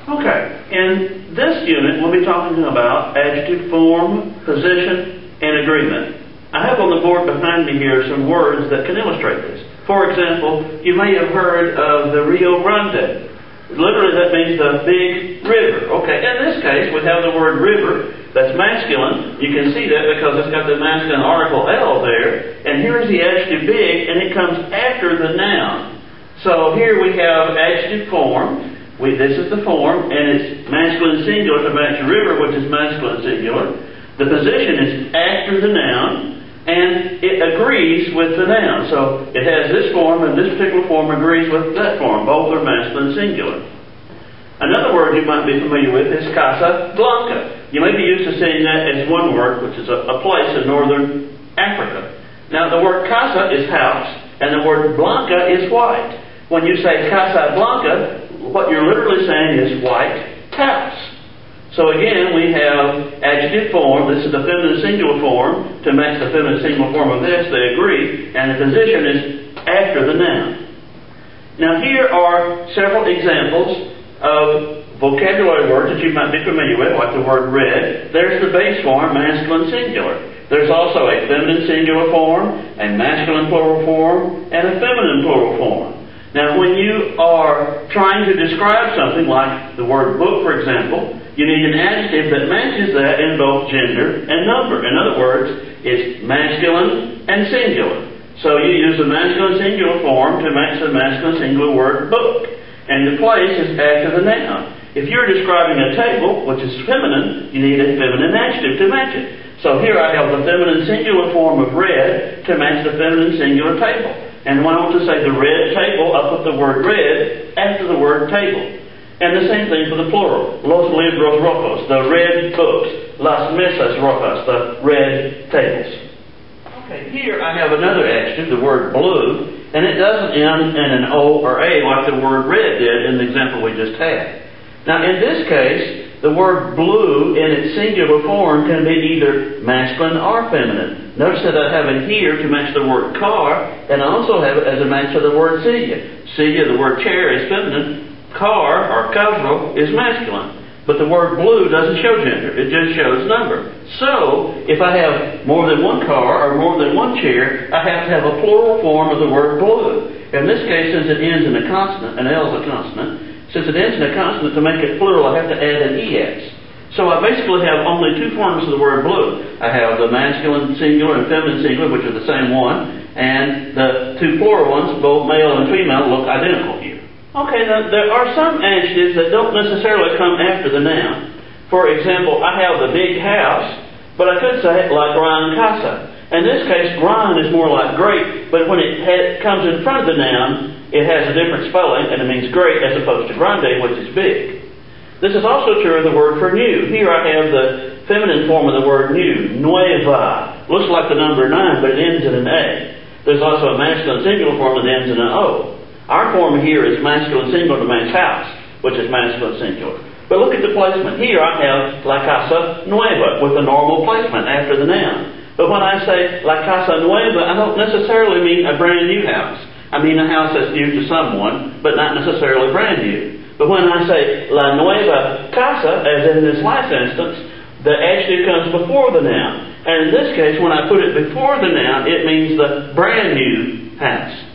Okay, in this unit we'll be talking about adjective form, position, and agreement. I have on the board behind me here some words that can illustrate this. For example, you may have heard of the Rio Grande. Literally that means the big river. Okay, in this case we have the word river. That's masculine. You can see that because it's got the masculine article L there. And here's the adjective big, and it comes after the noun. So here we have adjective form. This is the form, and it's masculine singular to match river, which is masculine singular. The position is after the noun, and it agrees with the noun. So it has this form, and this particular form agrees with that form. Both are masculine singular. Another word you might be familiar with is Casa Blanca. You may be used to seeing that as one word, which is a place in northern Africa. Now the word casa is house, and the word blanca is white. When you say Casa Blanca, what you're literally saying is white house. So again, we have adjective form. This is the feminine singular form. To match the feminine singular form of this, they agree. And the position is after the noun. Now here are several examples of vocabulary words that you might be familiar with, like the word red. There's the base form, masculine singular. There's also a feminine singular form, a masculine plural form, and a feminine plural form. Now, when you are trying to describe something like the word book, for example, you need an adjective that matches that in both gender and number. In other words, it's masculine and singular. So you use the masculine singular form to match the masculine singular word book. And the place is after the noun. If you're describing a table, which is feminine, you need a feminine adjective to match it. So here I have the feminine singular form of red to match the feminine singular table. And when I want to say the red table, I put the word red after the word table. And the same thing for the plural. Los libros rojos, the red books. Las mesas rojas, the red tables. Okay, here I have another adjective, the word blue, and it doesn't end in an O or A like the word red did in the example we just had. Now in this case, the word blue in its singular form can be either masculine or feminine. Notice that I have it here to match the word car, and I also have it as a match to the word silla. Silla, the word chair, is feminine. Car, or carro, is masculine. But the word blue doesn't show gender. It just shows number. So, if I have more than one car or more than one chair, I have to have a plural form of the word blue. In this case, since it ends in a consonant, an L is a consonant, since it ends in a consonant, to make it plural, I have to add an EX. So I basically have only two forms of the word blue. I have the masculine singular and feminine singular, which are the same one, and the two plural ones, both male and female, look identical here. Okay, now there are some adjectives that don't necessarily come after the noun. For example, I have the big house, but I could say it like gran casa. In this case, gran is more like great, but when it comes in front of the noun, it has a different spelling, and it means great as opposed to grande, which is big. This is also true of the word for new. Here I have the feminine form of the word new, nueva. Looks like the number 9, but it ends in an A. There's also a masculine singular form that ends in an O. Our form here is masculine singular to match house, which is masculine singular. But look at the placement. Here I have la casa nueva with the normal placement after the noun. But when I say la casa nueva, I don't necessarily mean a brand new house. I mean a house that's new to someone, but not necessarily brand new. But when I say la nueva casa, as in this last instance, the adjective comes before the noun. And in this case, when I put it before the noun, it means the brand new house.